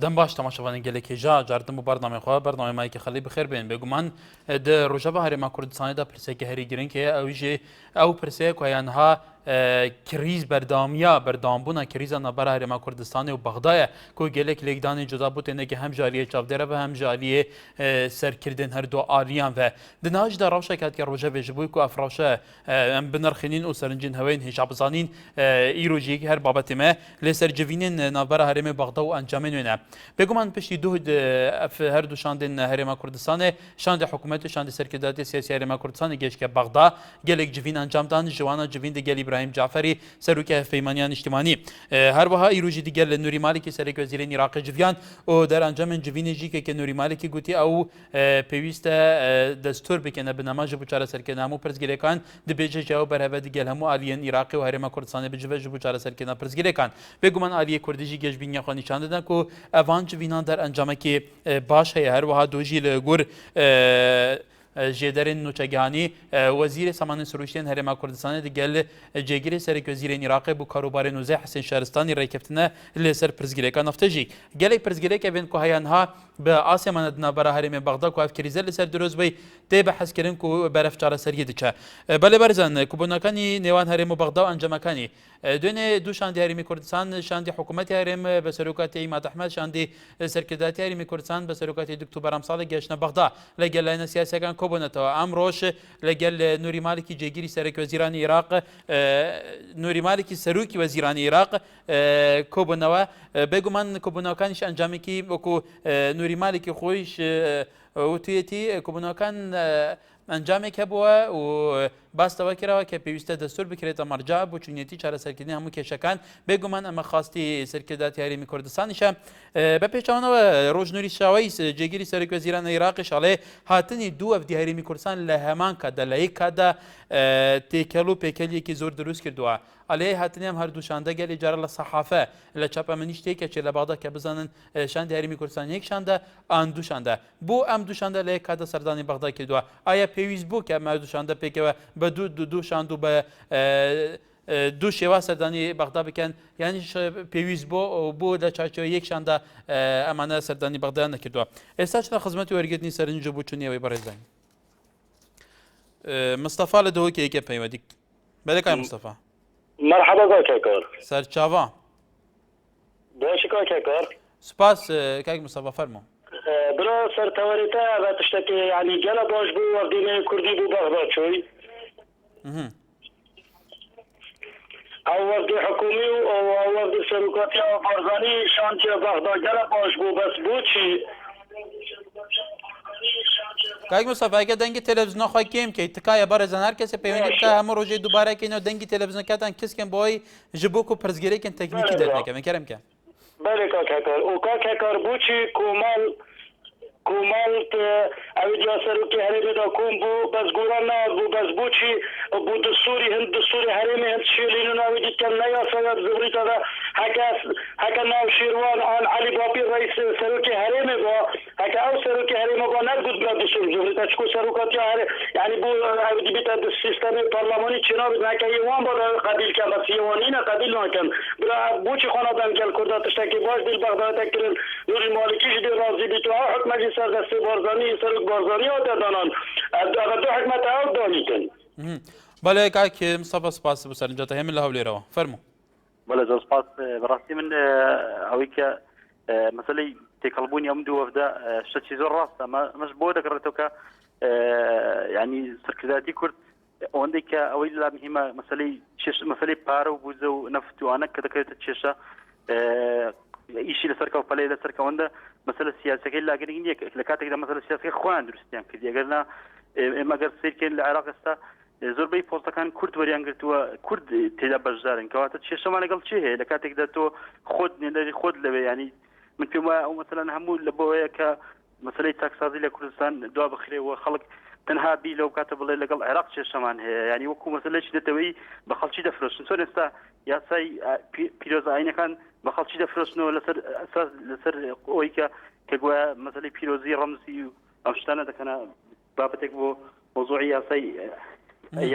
دەم باش تەماشەوانین گەلێکی جاردن بۆ بەرنامەی بەرنامەیەکی خەڵی بخێر بێن بێگومان ڕۆژە بە هەرێما کوردستانیدا پرسێکی هەری گرنگ هەیە ئەویژێ ئەو پرسەیە کۆیانها کریز بەردامیە بەردامبوونا کریزە نەبەر هەرێما کوردستانی و بەغدایە کۆ گەلێک لێکدانی جودا بوو تێنێکی هەم ژاریە چاودێرە بە هەم ژاریە سەرکردن هەردوو ئالیان بە دناژدا ڕەوشە کاتکە ڕۆژە بێژبووی و ئەفراشە ئەم بنرخێنین و سەرنجین هەوەین هێشا بزانین ئیرۆژیەکی هەر بابەتێمە لێ سەرجەوینên ناوبەرە هەرێمی بەغدا و ئەنجامێ نوێنە بێگومان پشتی دوود هەردوو شاندên هەرێما کوردستانê şandê hikûmet û şandê serkirdeyê siyasî herêma Kurdistanê geşke Bexda gelek civîn encamdan ji wana civîn digel İbrahim Caferî serokê hevpeymaniya niştimanî her wiha îro jî digel Nurî Malikî Serêkwezîrê Iraqê civiyan û derencamên civînê jî keke Nurî Malikî gotî ew pêwîst e destûr bikene binema ji bo çareserkirina hemû pirsgirêkan dibêje ji ew berheve digel hemû aliyên Iraqê û herêma Kurdistanê bicive ji bo çareserkirina pirsgirêkan bêguman aliyê Kurdî jî gejbîniya xwe nîşan didin ku evan civînan der encamekî baş heye her wiha dû jî li gur جێدەرên نوچەگیهانî وەزîرê Samanên Sirûştiyên Herêma Kurdistanê digel cêgirê Serêkwezîrên Iraqê bû karobarên Nûzê Hesên Şaristanî rêkeftine lê ser pirsgirêka nafte jî gelek pirsgirêk evên ku heyan ha bi Asyamana di navbera herêmê Bexda ku ev krîze li ser dirozbey tê bi hezkirin ku beref çareseriyê diçe belê berzan kubûnakanî nêwan herêmû Bexda û encemekanî دوێنێ دوو شاندی هەرێمی کوردستان شاندی حکوومەتی هەرێم بە سەرۆکاتی ئیماد ئەحمەد شاندی سەرکرداتی هەرێمی کوردستان بە سەرۆکاتی دکتۆر بەرام ساڵی گەشتنە بەغدا لەگەل لایەنە سیاسیەکان کۆبوونەتەوە ئەمڕۆژ لەگەل نوری مالکی جێگیری سەرۆکوەزیرانی عێراق نوری مالکی سەرۆکی وەزیرانی عێراق کۆبوونەوە بێگومان کۆبوونەوەکانیش ئەنجامێکی وەکو نوری مالکی خۆیش وتویەتی کۆبوونەوەکان ئەنجامێک هەبووە و باستەوە کراوە کە پێویستە دەستور بکرێتە مەرجع بۆ چونەتی چارەسەرکردنی هەموو کێشەکان بێگومان ئەمە خواستی سەرکرداتی هەرێمی کوردستانیشە بە پێچەوانەوە ڕۆژنووری شاوەی جێگیری سەرۆکوەزیرانی عێراقیش ئەڵێ هاتنی دوو ئەفدی هەرێمی کوردستان لە هەمان کاتدا لە یەک کاتدا تێکەڵ و پێکەلیەکی زۆر دروست کردووە ئەڵێ هاتنی ئەم هەردوو شاندە گەلی جارە لە سەحافە لە چاپەمەنی شتێکە چێ لە بەغدا کە بزانن شاندی هەرێمی کوردستان یەک شاندە ئان دوو شاندە بۆ ئەم دوو شاندە لە یەک کاتدا سەردانی بەغدا کردووە ئایا پێویست بوو کە ئەم دوو شاندە پێکەوە بە دوو شاند و بە دوو شێوا سەردانی بەغدا بکەن یانی پێویست بۆ لە چاچەوە یەک شاندا ئەمانە سەردانی بەغدا نەکردووە ئێستا چنە خزمەتی وەرگرتنی سەرنج بوو چونیەوەی بەڕێزان مستەفا لە دەوەکێکە پەیوەندی بەلەکای مستەفا مرحبا کاکار سەرچاوە باشی کاکار سپاس کاک مستەفا فەرموو برا سەرتەوەریتە بە تشتێکی یعنی گەلە باش بوو وەردینەی کوردی بوو بەغدا چۆی ئەو وەردی حکومی و وەردی سەرۆکاتی بارزانî شانتیە بەغدا گەلە باش بوو بەس بۆچی کاک مستەفا ئەگە دەنگی تەلەڤیزیۆنە خۆی کێم کەیت تکایە بەڕێزان هەر کەسێ پەیوەندی بکە هەموو ڕۆژێ دووبارەکەینەوە دەنگی تەلەڤیزیۆنەکەتان کەسکەن بۆی ji بۆ و پرسگیرێکن تەکنیکی دەرنەکەم کەرم کە بەێ کاکار و کاکار بۆچی کۆمەڵ ئەویا سەرۆکی هەرێمێدا کۆم بوو بەس گۆران نابوو بەس بۆچی بوو دستوری هەند دستوری هەرێمی هەند شێلین و ناوی دیکەم نەیاسەوە زبریتەدا هەکە ناو شێروان ئان عەلی باپی ڕئیس سەرۆکی هەرێمێ بووە هەکە ئەو سەرۆکی هەرێمە بۆ نەرگوت بە دستور زبریتە چکۆ سەرۆکاتی هەرێ یعنی بۆ ئەو دیبێتە سیستەمی پەرلەمانی چناوی ناکە یێوان بۆ قەبیلکەم بەس یێوانینە قەبیل ناکەم بۆچی خۆنادان گەل کووردا تشتێکی باش دیل بەغدادە کردن نوری مالکیش دی ڕازی بیت و ئەو حکومەتی سەردەستی بارزانî سەرۆک بارزانî هاتە دانان دو حکومەت ئەو دانیتن بەڵێ کاک مستەفا سپاس بۆ سەرنجاتە هێمن لە هەولێرەوە فەرموو بەڵێ زۆر سپاس بەڕاستی من ئەوەی کە مەسەلەی تێکەڵبوونی ئەم دوو وەفدە شتێکی زۆر ڕاستە ئەمەش بۆ دەگەڕێتەوە کە ینی سەرکرداتی کورد ئەوەندەی کە ئەوەی لا مهمە مەسەلەی پارە و بوزە و نەفتوانە کە دەکرێتە کێشە ئیشی لەسەرکە و پەلەی لەسەرکەوەندە مەسەلە سیاسەکەی لاگرنگ نییە لە کاتێکدا مەسەلە سیاسەکەی خۆیان دروستیان کردی ئەگەرنا ئێمە ئەگەر سیرکەین لە عێراق ئێستا زۆربەی پۆستەکان کورد وەریان گرتووە کورد تێدا بەشدارن کەواتە کێشەمان لەگەڵ چی هەیە لە کاتێکدا تۆ خۆت نێدەری خۆت لەوێ ینی من پێم وایە ئەو مەسەلەن هەموو لە بۆیە کە مەسەلەی تاکسازی لە کوردستان دوا بخرێەوە خەڵک تەنها بی لەو کاتە بڵێ لەگەڵ عێراق کێشەمان هەیە ینی وەکو مەسەلەیەکی دەتەوەی بە خەڵکی دەفرۆشن چۆن ئێستا یاسای پیرۆزئاینەکان بە خەڵکی دەفرۆشنەوە لەسەر ئەوەی کە گوایە مەسەلەی پیرۆزی ڕەمزی و ئەم شتانە دەکەنە بابەتێک بۆ مۆزوعی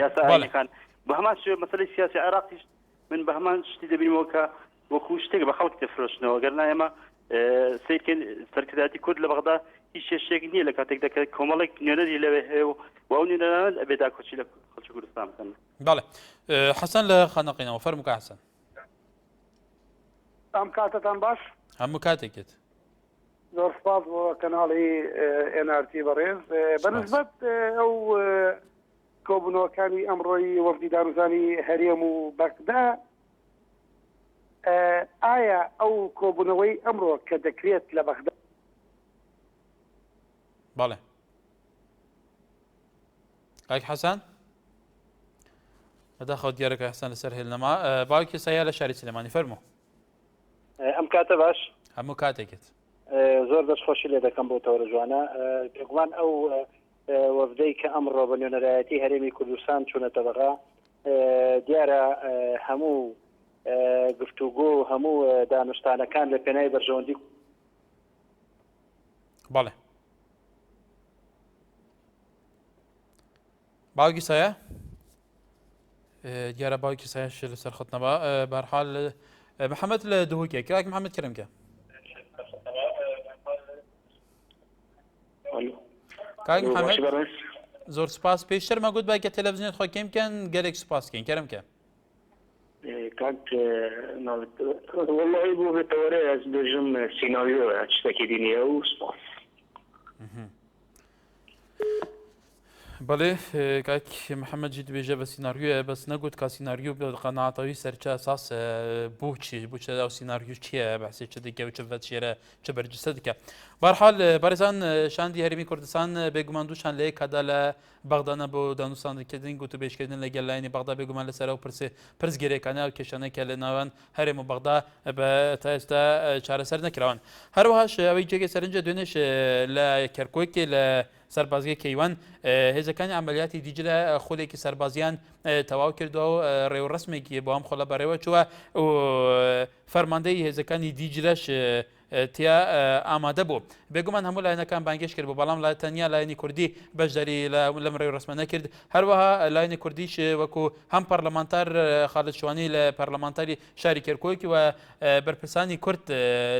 یاسایەکان بە هەمان شێوە مەسەلەی سیاسی عێراقیش من بە هەمان شتی دەبینەوە کە وەکو شتێک بە خەڵک دەفرۆشنەوە گەرنا ئێمە سیکن سەرکردایەتی کورد لە بەغدا هیچ شێشێک نییە لە کاتێک دەکە کۆمەڵێک نوێنەری لەوێ هەیە و ئەو نوێنەرانە ئەبێ داکۆچی لە خەڵکی کوردستان بکەن. بەڵێ حەسەن لە خانەقینەوە فەرمووکە حەسەن. ئەم کاتتان باش هەموو کاتێکت زۆر سپاس بۆ کەناڵی NRT بەڕێز بەنسبەت ئەو کۆبوونەوەکانی ئەمڕۆی وەفدی داروزانی هەرێم و بەغدا ئایا ئەو کۆبوونەوەی ئەمڕۆ کە دەکرێت لە بەغدا بەڵێ کاک حەسەن بەداخەوە دیارەکە حەسەن لەسەر هێلنەما باوکی سەیە لە شاری سلێمانی فەرموو. ئەم کاتە باش هەموو کاتێکت زۆر دەستخۆشی لێ دەکەم بۆ تەوەرە جوانە پێگومان ئەو وەفدەی کە ئەمڕۆ بە نوێنەرایەتی هەرێمی کوردستان چوونەتە بەغا دیارە هەموو گفتوگۆ و هەموو دانوستانەکان لە پێناوی بەرژەوەندی بەڵێ باوکی سایە دیارە باوکی سایەش لەسەر خۆتنەوە بەرحال محەممەد لە دهوکێک کاک محەممەد کرمکە کاک محەممەد زۆر سپاس پێشتر مەگوت با کە تەلەڤیزیۆنت خۆ کێم بکەن گەلێک سوپاسکەین کەرمکە کاک والله بۆ بێتەوەرە ئەس دەژم سیناریۆ شتێکی دینیە و سپاس. بەڵێ کاک محەممەدجی دبێژە بە سینناریوە بەس نەگوت کا سینناریو بە قەناتەوەی سەرچە ساس بۆچی بچە ئەو سینناریو چییە بەسی چ دیکە و چ ڤەتشێرە چ بەرجستە دیکە بەرحال بەرزان شاندی هەرێمی کوردستان بێگومان دووشان لە یەکەدا لە بەغدانە بۆ دانوستاندنکردن گوت و بێشکردن لەگەل لایەنی بەغدا بێگومان لەسەر ئەو پرسگیرەکانە و کێشانەیەکە لە ناوان هەرێم و بەغدا بە تا ئێستا چارەسەر نەکراون هەروەهاش ئەوەی جێگە سەرنجە دوێنێش لە کەرکۆکێ لە سەربازگەی کەیوان هێزەکانی ئەمەلیاتی دیجلە خولێکی سەربازیان تەواو کردووە و ڕێوڕسمێکی بۆ ئەم خۆڵە بەڕێوە چووە و فەرماندەی هێزەکانی دیجلەش تیا ئامادە بوو بێگومان هەموو لایەنەکان بانگێش کرد بۆ بەڵام لە تەنیا لایەنی کوردی بەشداری لەم ڕێوڕسمە نەکرد هەروەها لایەنی کوردیش وەکو هەم پەرلەمانتار خالد شوانی لە پەرلەمانتاری شاری کەرکۆک و بەرپرسانی کورد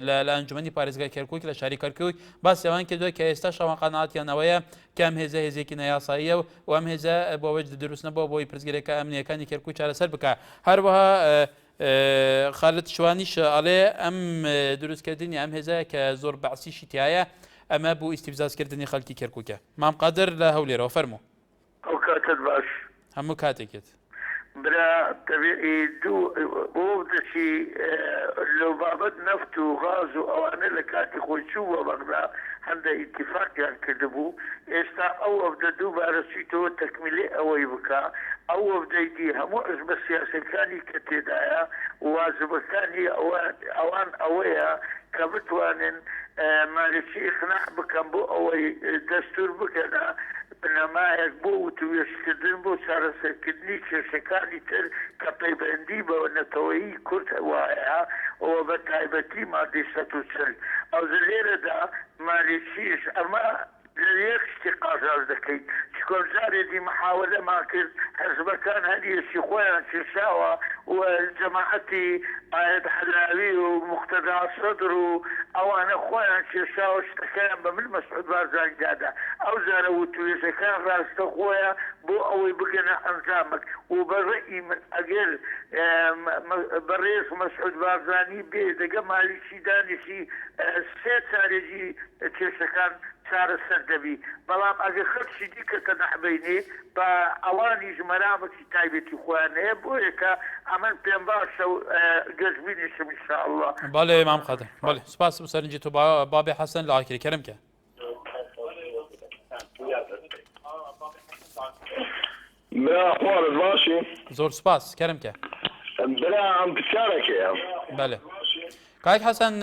لە ئەنجومەنی پارێزگای کەرکۆک لە شاری کەرکۆک باسیەوان کردووە کە ئێستا شەوان قەناعەتیانەوەیە کە ئەم هێزە هێزێکی نەیاساییە و ئەم هێزە بۆ ئەوەی دروست نەبووە بۆی پرسگیرەکە ئەمنیەکانی کەرکوک چارەسەر بکە هەروەها خالد شوانیش ئەڵێ ئەم دروستکردنی ئەم هێزەیە کە زۆر بەعسیشی تایە ئەمە بوو ئیستیفزازکردنی خەڵکی کەرکوکە مام قادر لە هەولێرەوە فەرموو ئەو کاتت باش هەموو کاتێکت برا طبيعي دو بوضشي لو بابت نفط وغاز وانا لكاتي خوشو وبغدا عند اتفاق يعني كذبوا استا او ابدا دو بارسيتو تكملي او يبكى او ابدا يدي همو ازم السياسة كاني كتدايا وازم كاني اوان اويا كبتوان مالشي اقناع بكم بو اوي دستور بكنا بنەمایەک بۆ وتوێشکردن بۆ چارەسەرکردنی کێشەکانی تر کە پەیوەندی بە نەتەوەیی کورد وایە ئەوە بە تایبەتی مادەی 140 ئەو لێرەدا مالیشیش ئەمە لە یەک شتی قاژاز دەکەیت کۆمزارێکی محاولەمان کرد حەزبەکان هەریەشی خۆیان کێشاوە و جەماعەتی ئاەت حەلاوی و مقتەدا سەدر و ئەوانە خۆیان کێشاوە شتەکەیان بە من مەسعود بارزانگادا ئەو زارە وتوێژەکان ڕاستە خۆیە بۆ ئەوەی بگەنە ئەنجامک و بەڕێی من ئەگەر بەڕێز مەسعود بارزانی بێ دەگە مالیشی دانیشی سێ چارێکی کێشەکان چارەسەر دەبی بەڵام ئەگە خەرشی دیکەکە نەحبەینێ بە ئەوانی ژمەرامەکی تایبەتی خۆیان هەیە بۆیە کە ئەمن پێم باشە و گەشتبینیشم ئینشاءالله. بەڵێ مام قادر بەڵێ سوپاس سەرنجی تۆ بابێ حەسەن لە ئاخری کەرمکە برا خوارد باشی زۆر سوپاس کەرمکە برا ئەم پرسیارێکەیە بەڵێ کاک حەسەن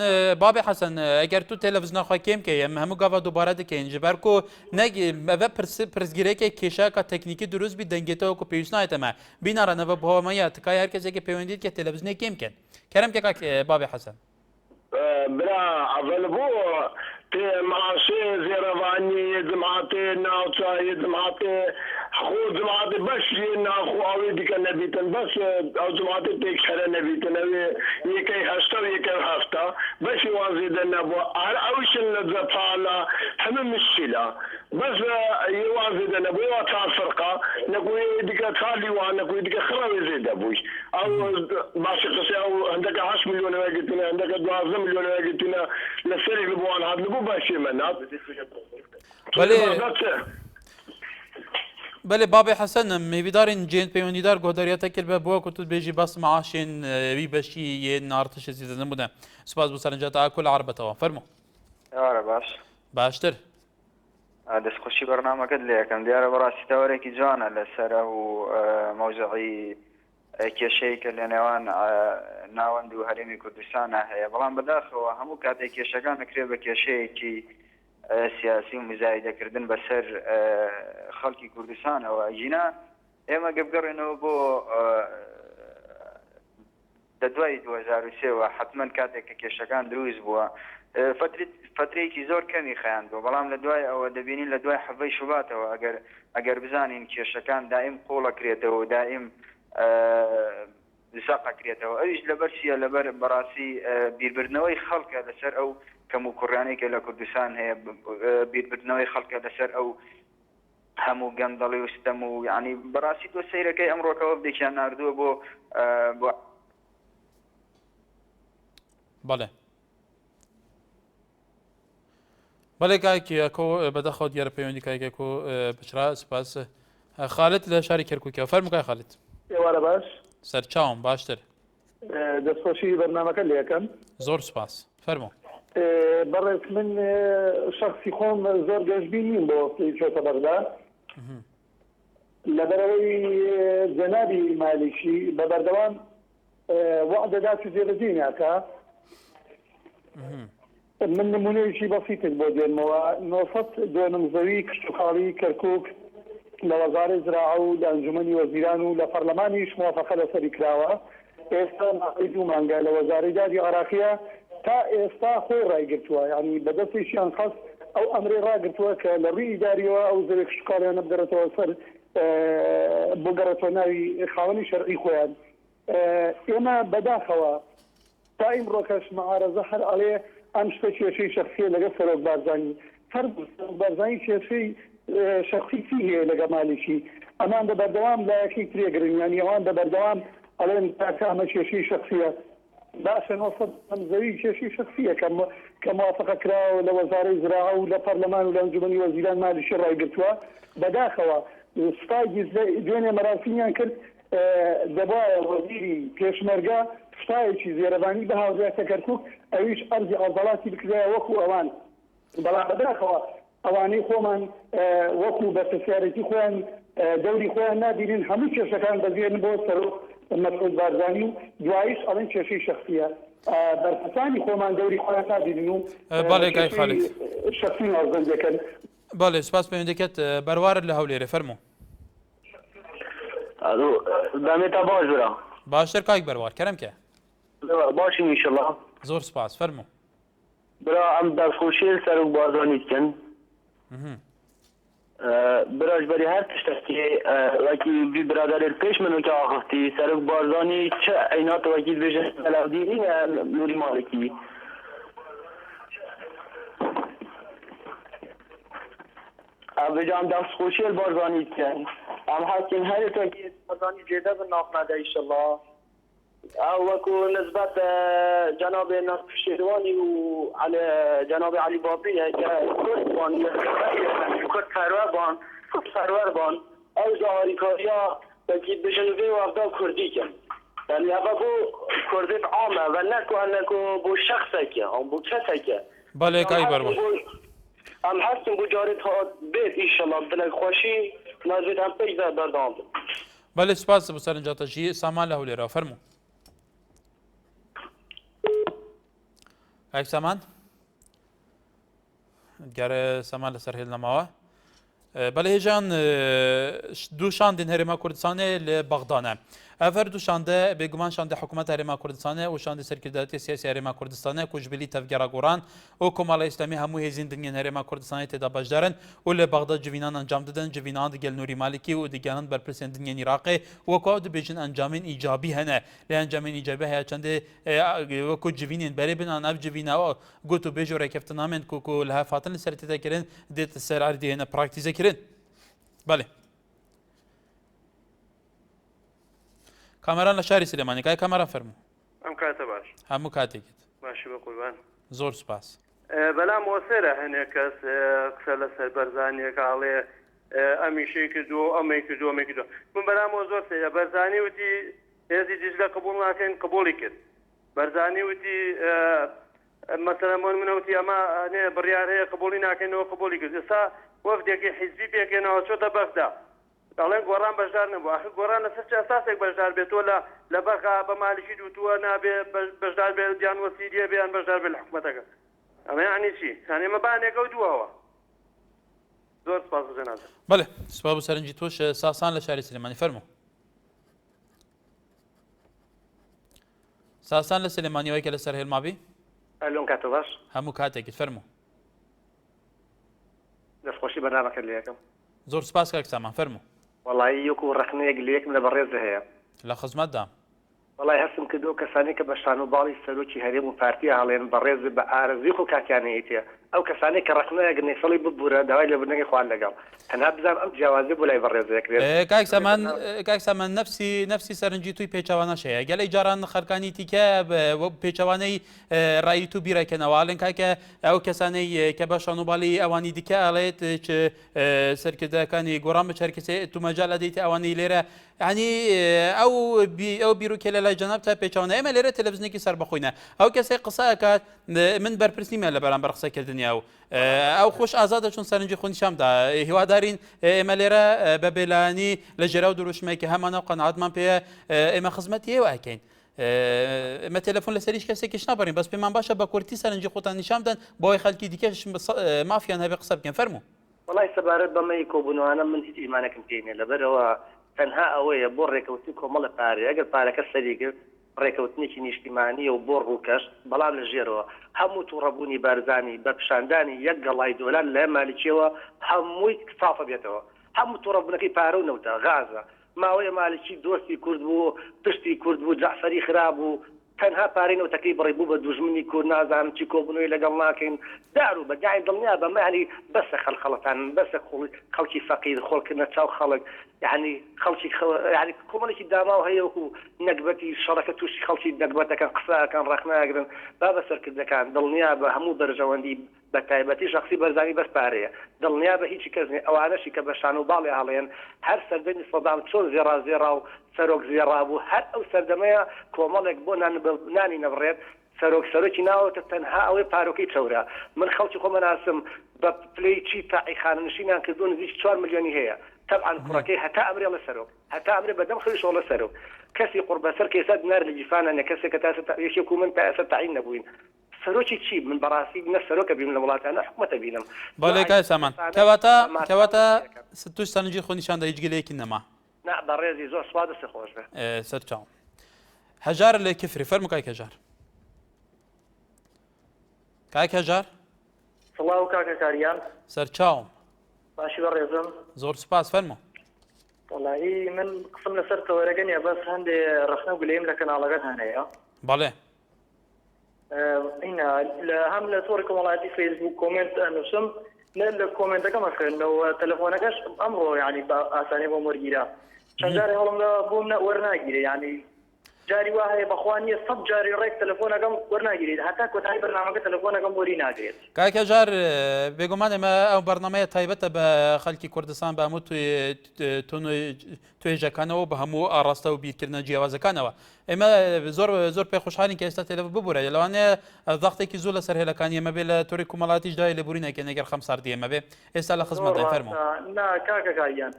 بابێ حەسەن ئەگەر تو تەلەڤیزیۆنەخوا کێم کە ئەم هەموو گاوا دووبارە دەکەین ji ber ku nebe pirsgirêkê kêşaka teknîkî durust bî dengetê ku pêwîst nayê me bînara neve bohemaya tikaya herkesekê pêwendî ke televîzyonê kêm kin kerem ke kak babê Hesen برا اول بو ته معاشه زیروانی جماعت ناوچای جماعت خو جماعت بس نا خو اوی دیگه نبیتن بس او جماعت تک شر نبیتن یکی هستا و یکی هفته بس وازیدن نبوا اوش الزفاله هم مشكله بس يوازيدن نبوا تفرقه نقول دیگه خالی و نقول دیگه خراب زيد ابوش او باش قصي او عندك 10 مليون وقتنا عندك 12 مليون وقتنا لسري لبوان هذا لبو باشي منات بله بابی حسن میویدارین جن پیوندیدار گوداریاتا کرد به کتود بیجی بس معاشین وی بشی یه نارتش زیاده نبوده سپاس بو سرنجات کل عربه توا فرمو آره باش باشتر دەستخۆشی بەرنامەکەت لێ یەکەم دیارە بەڕاستی تەوەرێکی جوانە لەسەر و مەوزعی کێشەی کە لە نێوان ناوەند و هەرێمی کوردستانە هەیە بەڵام بەداخەوە هەموو کاتێک کێشەکان دەکرێت بە کێشەیەکی سیاسی و مزایدەکردن بەسەر خەڵکی کوردستانەوە ژینا ئێمە گەبگەڕێنەوە بۆ دوای 2003 حتما کاتێک کە کێشەکان دروست بووە فترەیەکی زۆر کەمی خەیان بوو بەڵام لە دوای ئەوە دەبینین لە دوای حەڤەی شوباتەوە ئەگەر بزانین کێشەکان دائیم قۆڵەکرێتەوە دائیم زەقەکرێتەوە ئەویش لەبەر چیە لەبەر بەڕاستی بیربردنەوەی خەڵکە لەسەر ئەو کەم و کوڕانەی کە لە کوردستان هەیە بیربردنەوەی خەڵکە لەسەر ئەو هەموو گەندەڵی و ستەم و یعنی بەڕاستی تۆ سەیرەکەی ئەمڕۆکەوە بدێکیان ناردووە بۆ بله بله کاکی اکو بده خود یار پیوندی کاکی اکو بچرا سپاس خالد لشاری کرکوکی فرمو کای خالد واره باش سرچاوم باشتر دەستخۆشی بەرنامەکە لێ یەکەم زۆر سپاس فرمو بەڕێز من شخصی خۆم زۆر گەشتبین نیم بۆ چۆتە بەغدا لەبەرەوەی جەنابی مالیکی بە بەردەوام وعدەدا و جێبەجێ ناکا من نمونەیەکی بەسیتت بۆ دێنمەوە نۆفەت دوێنم زەوی کشتوخاڵی کەرکووک لە وەزارەی زراعە و لە ئەنجومەنی وەزیران و لە پەرلەمانیش موافقە لەسەری کراوە ئێستا ماقی دوو مانگە لە وەزارەی دادی عێراقیە تا ئێستا خۆی ڕایگرتووە یعنی بەدەستێکیان خەست ئەو ئەمرێ ڕاگرتووە کە لە ڕووی ئیداریەوە ئەو زەوی کشتوخاڵیان بگەڕێتەوە سەر بگەڕێتەوە ناوی خاوەنی شەرعی خۆیان ئێمە بەداخەوە تا ئیمڕۆکەش مەعارەزە هەر ئەڵێ ئەم شتە کێشەی شەخصیە لەگە سەرۆک بارزانانی فەرق بارزانانی کێشەی شخصی هەیە لەگە مالیکی ئەمان بە بەردەوام لایەکی ترێگرن یانی ئەوان بە بەردەوام ئەڵێن تاکە ئەمە کێشەی شخصیە باشە نۆسەد ئەم زەوی کێشەی شخصیە کە موافقە کراوە لە وەزارەی زراعە و لە پەرلەمان و لە ئەنجومەنی وەزیران مالیکی ڕایگرتووە بەداخەوە سپای دوێنێ مەراسمیان کرد دەبایە وەزیری پێشمەرگە شتایەکی زێرەبانی بە هاوڕێتە کەرکووک ئەویش ئەرزی ئازاڵاتی بکرایە وەکو ئەوان بەڵام بەداخەوە ئەوانەی خۆمان وەکو بەرپرسیارەتی خۆیان دەوری خۆیان نابینین هەموو کێشەکان دەزێن بۆ سەرۆک مەسعود بارزانی و دواییش ئەڵێن کێشەی شەخصیە بەرپرسانی خۆمان دەوری خۆیان نابینین و بەڵێ کای خالد شەخصی نازدەن دەکەن بەڵێ سپاس پەیوەندیکەت بەروارت لە هەولێرە فەرموو دامێتە باش برا باشتر کاک بەروار کەرەم کە باشین ئینشەڵڵا زۆر سپاس فەرموو برا ئەم دەستخۆشیە سەرۆک بارزانی بکەن براش بری هر تشتکی وکی بی برادر پیش منو که آخفتی سرک بارزانی چه عینات وکیل بشه ملودی نوری مالکی بجام دست خوشی البارزانی کن ام حاکم هر توکی بارزانی جدا بناقنده ایشالله او وكو نسبة جناب ناصر الشهرواني وعلى جناب علي بابي كردوان كرد سروان سروان او ظاهري كاريا بكيد بجنوبي وافدا كردي كم يعني هذا كردت عامة ونكو انكو بو شخصك او بو شخصك بله كاي بروا ام حسن بو جارت بيت ان شاء الله بدل خوشي نازل هم پیش بردام بله سپاس بو سرنجاتشی سامان له لرا فرمو اک سامان گره سامان لسر هیل نماوه بله هجان دو شاندین هرما کردستانه لبغدانه افرد شانده بگمان شانده حکومت هرما کردستانه و شانده سرکرداتی سیاسی هرما کردستانه کوجبلی تفگرا گوران و کمال اسلامی همو هزین دنیا هرما کردستانه تدا بجدارن و ل بغداد جوینان انجام دادن جوینان دگل نوری مالکی و دیگران بر پرسن دنیا عراق و کود بجن انجام ایجابی هنه ل انجام ایجابی ها چنده و کو جوینین بری بنان اف جوینا گوتو بجو رکفتنامن کو لها فاطن سرتتا کرن دیت سر عردی هنا براکتیزه کرن بله کامران لشاری سلیمانی که کامران فرمو ام کاته باش همو کاتێکیت باشی بە قوربان زۆر سپاس بەلام مۆسێرە هەنێک کەس قسە لەسەر بەرزانیەکاڵێ ئەمیشەی کردو ئەمەی کردو ئەمەی کردو من بەلامەوە زۆر سێرە بەرزانی وتی هێزی دیجلە قبول ناکەین قبوڵی کرد بەرزانی وتی مەسەلەن منەوتی ئەمە بڕیار هەیە قبوڵی ناکەینەوە قبوڵی کرد ئێستا وەفدێکی حیزبی پێکەنەوە چۆتە بەغدا دەڵێن گۆڕان بەشدار نەبوو ئاخر گۆڕان لەسەر چ ئەساسێک بەشدار بێتەوە لە بەرخا بە مالیکی دوتووە نابێ بەشدار بێ جیان وەسیدیە بێیان بەشدار بێ لە حکومەتەکە ئەمە یعنی چی یعنی ئەمە بانێکە و دووەوە زۆر سپاس جەنابە بەڵێ سوپا بۆ سەرنجی تۆش ساسان لە شاری سلێمانی فەرموو ساسان لە سلێمانیەوەی کە لەسەر هێلمابی ئەلۆن کاتۆ باش هەموو کاتێکیت فەرموو دەستخۆشی بەنامەکە لە یەکەم زۆر سپاس کاک سامان فەرموو وەڵی یەکو ڕەخنەیەک لە یەکم لە بەڕێزە هەیە لە خزمەتدام وڵی هەستم کردو کەسانی کە بە شان و باڵی سەرۆکی هەرێم و پارتیە هەڵێن بەڕێز بە ئارەزی خۆ کاکیانەیەتە ئەو کەسانی کە ڕەخنەیەک نێسەڵی ببوورە داوای لە بنەکەی خوان لەگەڵ تەنها بزانم ئەم جیاوازی بۆ لای بەڕێزەکرێت کاک سامان نفسی سەرنجی توی پێچەوانەشەیە گەلەی جاران خەرکانی تیکە پێچەوانەی ڕایی تو بیرەکەنەوەڵێن کاکە ئەو کەسانەی کە بە شانوباڵی ئەوانی دیکە ئەڵێت سەرکردەکانی گۆڕان بچەرکەسێ تومەجال ئەدەیت ئەوانی لێرە ینی ئەو بیرروکە لە لای جەناب تا پێچوانە ئێمە لێرە تەلەڤیزیۆنێکی سەر بەخۆینە ئەو کەسێک قسەکات من بەرپرسیمە لە بەرامبەر قسەکردنیە و ئەو خۆش ئازادە چون سەرنجی خۆنیشامدا هیوادارین ئێمە لێرە بە بێلانی لە ژێرا و دروشمێکی هەمانە قەنەعەتمان پێ ئێمە خزمەتی ئێوە ئەکەین ئێمە تەلەفۆن لەسەریش کەسێکیش نابڕین بەس پێمان باشە بە کورتی سەرنجی خۆتان نیشان بدەن بۆی خەڵکی دیکەش مافیان هەبێ قسە بکەن فەرموو وڵی سەبارەت بەمەی کۆبوونەوەانە من هیچ ئیمانەکەم پێینێ لەبەرەوە تەنها ئەوەیە بۆ ڕێکەوتی کۆمەڵە پارێ ئەگەر پارەکە سەریگرت ڕێکەوتنێکی نیشتیمانیە و بۆ ڕووکەش بەڵام لە ژێرەوە هەموو تووڕەبوونی بارزانی بە پیشاندانی یەک گەڵای دۆلار لە مالیکیەوە هەمووی سافە بێتەوە هەموو تووڕەبوونەکەی پارە و نەوتە غازە ماوەیە مالکی دۆستی کورد بوو پشتی کورد بوو جەعفەری خراب بوو تەنها پارەی نەوتەکەی بڕێ بوو بە دوژمنی کورد نازانم چی کۆبوونەوەی لەگەڵ ناکەین دار و بەجای دڵنیا بەمە ینی بەسە خەڵخەڵەتان بەسە خەڵکی فەقیر خۆڵکردنە چاو خەڵک یعنی خەڵکی یعنی کۆمەڵێکی داماو هەیە وەکو نەکبەتی شەڕەکە تووشی خەڵکی نەکبەتەکان قسەکان ڕەخناگرن با بەسەرکردەکان دڵنیا بە هەموو بەرژەوەندی بە تایبەتی شخصی بەرزانی بەس پارەیە دڵنیا بە هیچی کەس نێ ئەوانەشی کە بە شان و باڵێ هەڵێن هەر سەردەمی سەدام چۆن زێڕا و سەرۆک زێڕا بوو هەر ئەو سەردەمەیە کۆمەڵێک بۆ نانی نەبڕێت سەرۆکی ناوەتە تەنها ئەوەی پارۆکەی چەورە من خەڵکی خۆمە ناسم بە پلەی چی تاعی خانەنشینیان کردو نزیک 4 ملیۆنی هەیە طبعا کوڕەکەی هەتا ئەمرێ لە سەرۆک هەتا ئەمرێ بەدەم خەویشەوە لە سەرۆک کەسی قوربەسەر کێسە دینار لە جیفانە کەسێک کە تاسەیەکی من تا ئێستا تعین نەبووین سەرۆکی چی من بەڕاستی نە سەرۆکە بیم لە وڵاتانە حکومەتە بینم بەڵێ کای سامان کەواتە توش سەرنجی خۆنیشاندا هیچ گلەیەکی نەما نا بەڕێزی زۆر سواد دەستی خۆش بێ سەرچاو هەژار لە کفری فەرموو کاک هەژار کاک هەژار سڵاو کاکە کاریان سەرچاوم باشی بەڕێزم زۆر سپاس فەرموو وڵایی من قسم لەسەر تەوەرەکە نیە بەس هەندێ ڕەخنە و گلەیم لە کەناڵەکەت هەنەیە بەڵێ هنا هەم لە تۆڕی کۆمەڵایەتی فەیسبوک کۆمنت ئەنووسم لە کۆمنتەکەمە خوێندنەوە تەلەفۆنەکەش ئەمڕۆ یعنی بە ئاسانی بۆ وەرگیرا چەند جارێ هەڵمدا بۆم وەرناگیرێ یعنی جاری وا هەیە بەخوانیە 100 جاری ڕێک تەلەفۆنەکەم وەرناگیرێت هەتا کۆتایی بەرنامەکە تەلەفۆنەکەم وەری ناگرێت کاک هەژار بێگومان ئێمە ئەو بەرنامەیە تایبەتە بە خەڵکی کوردستان بە هەموو توێژەکانەوە بە هەموو ئاڕاستە و بیرکردنە جیاوازەکانەوە ئێمە زۆر پێ خۆشحالین کە ئێستا تێلەف ببوورە لەوانەیە دەختێکی زوو لەسەر هێلەکانی ئێمە بێ لە تۆری کومەڵاتیشدای لە بورینەکە نەگەر خەم ساردی ئێمە بێ ئێستا لە خزمەتای فەرموو نا کاکە کاریان